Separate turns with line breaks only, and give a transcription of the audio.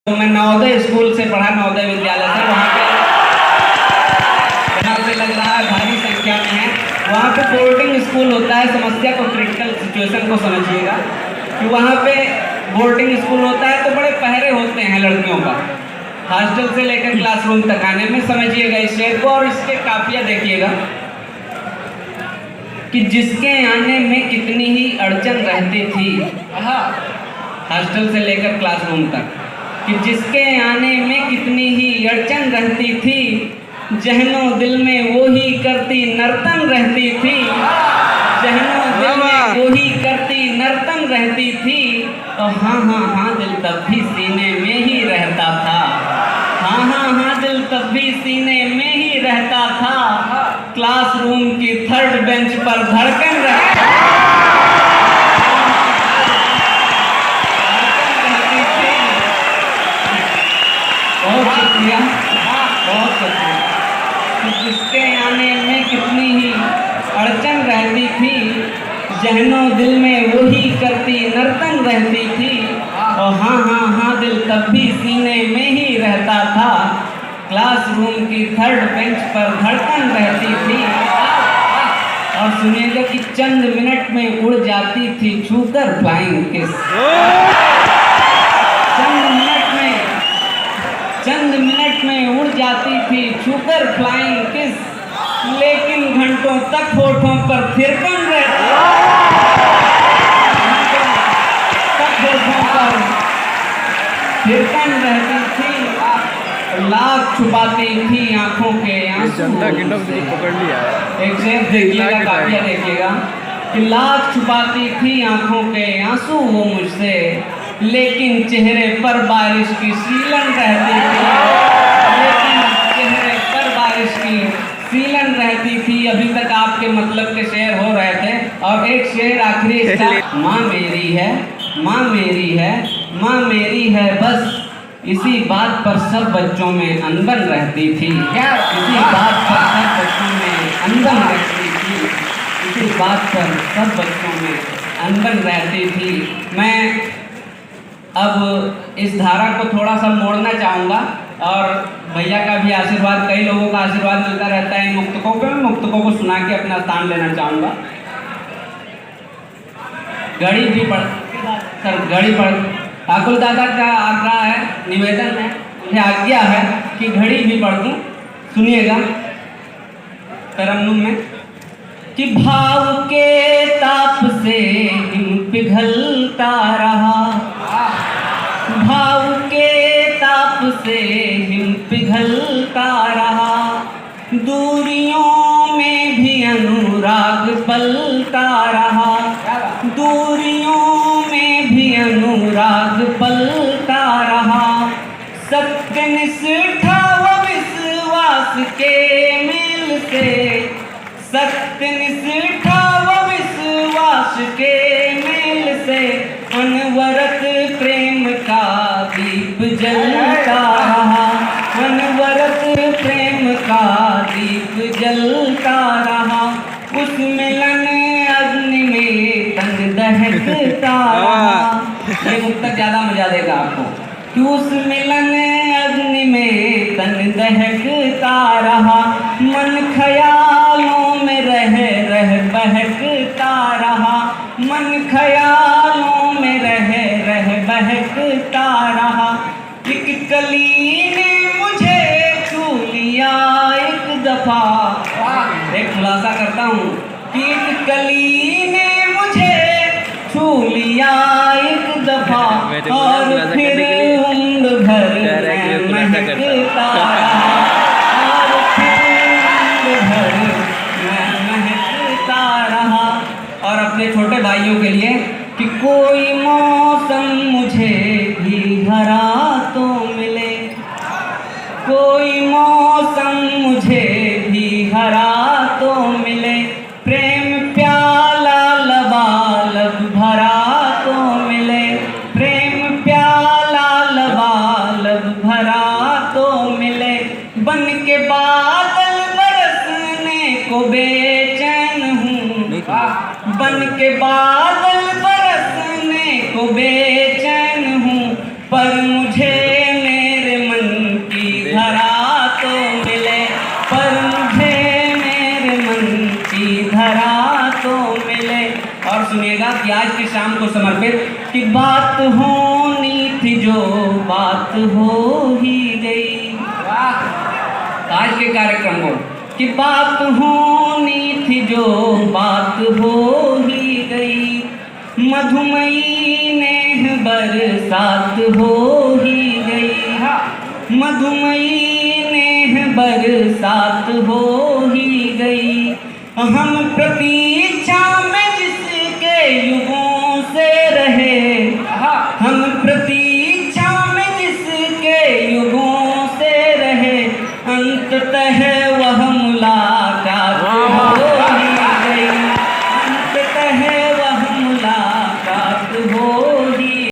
तो मैं नवोदय स्कूल से पढ़ा, नवोदय विद्यालय से। वहाँ पे लग रहा है भारी संख्या में है। वहाँ पे बोर्डिंग स्कूल होता है। समस्या को, क्रिटिकल सिचुएशन को समझिएगा कि वहाँ पे बोर्डिंग स्कूल होता है तो बड़े पहरे होते हैं लड़कियों का, हॉस्टल से लेकर क्लासरूम तक आने में। समझिएगा इस शेर को और इसके काफिया देखिएगा कि जिसके आने में कितनी ही अड़चन रहती थी, हॉस्टल से लेकर क्लासरूम तक, कि जिसके आने में कितनी ही अड़चन रहती थी, जहनो दिल में वो ही करती नर्तन रहती थी, जहनो दिल में वो ही करती नर्तन रहती थी। तो हाँ हाँ हाँ दिल तब भी सीने में ही रहता था, हाँ हाँ हाँ दिल तब भी सीने में ही रहता था, क्लासरूम की थर्ड बेंच पर धड़कन रहती थी। बहुत शुक्रिया, बहुत शुक्रिया। जिसके आने में कितनी ही अड़चन रहती थी, जहनो दिल में वो ही करती नर्तन रहती थी। और हाँ हाँ हाँ दिल तब भी सीने में ही रहता था, क्लासरूम की थर्ड बेंच पर धड़कन रहती थी। और सुनिएगा कि चंद मिनट में उड़ जाती थी छूकर फ्लाइंग किस, चंद मिनट में उड़ जाती थी छूकर फ्लाइंग किस, लेकिन घंटों तक होठों पर थिरकन रहती, थिरकन रहती थी। लाख छुपाती थी आंखों के आंसू।
पकड़ लिया है।
एक शेर देखिएगा, काफिया देखिएगा कि लाख छुपाती थी आंखों के आंसू वो मुझसे, लेकिन चेहरे पर बारिश की सीलन रहती थी, लेकिन चेहरे पर बारिश की सीलन रहती थी। अभी तक आपके मतलब के शेर हो रहे थे और एक शेर आखिरी था। माँ मेरी है, माँ मेरी है, माँ मेरी है बस, इसी बात पर सब बच्चों में अनबन रहती थी। इसी बात पर सब बच्चों में अनबन रहती थी, इसी बात पर सब बच्चों में अनबन रहती थी। मैं अब इस धारा को थोड़ा सा मोड़ना चाहूँगा और भैया का भी आशीर्वाद, कई लोगों का आशीर्वाद मिलता रहता है इन मुक्तकों पे। मैं मुक्तकों को सुना के अपना स्थान लेना चाहूँगा। घड़ी भी पढ़ सर, घड़ी पढ़, ठाकुर दादा का आग्रह है, निवेदन है, मुझे आज्ञा है कि घड़ी भी पढ़ दूँ। सुनिएगा तरन्नुम में कि भाव के ताप से हिम पिघलता रहा, भाव के ताप से हिम पिघलता रहा, दूरियों में भी अनुराग पलता रहा, दूरियों में भी अनुराग पलता रहा, सत्यनिष्ठा व विश्वास के मेल से, सत्यनिष्ठा व विश्वास के मेल से, अनवरत प्रेम का दीप जलता रहा, अनवरत प्रेम का दीप जलता रहा, उस मिलन अग्नि में तन दहकता रहा। ये मुक्तक ज्यादा मजा देगा आपको कि उस मिलन अग्नि में तन दहकता रहा, मन ख्यालों में रह रह बहकता रहा, मन ख्यालों में रह रह बहकता रहा, एक कली ने मुझे छू लिया एक दफा। एक खुलासा करता हूँ कि एक कली ने मुझे छू लिया एक दफा, और फिर उम्र भर मैं महकता रहा, और फिर उम्र भर मैं महकता रहा। और अपने छोटे भाइयों के लिए कि कोई मौसम मुझे भी हरा तो मिले, कोई मौसम मुझे भी हरा तो मिले, प्रेम प्याला लबालब भरा तो मिले, प्रेम प्याला लबालब भरा तो मिले, बन के बादल बरसने को बेचैन हूँ, बन के बादल बरसने को बेचैन हूँ, पर मुझे आज की शाम को समर्पित कि बात होनी थी जो बात हो ही गई। आज के कार्यक्रम को कि बात होनी थी जो बात हो ही गई, मधुमई ने बरसात हो ही गई, मधुमई ने बरसात हो ही गई। हम प्रति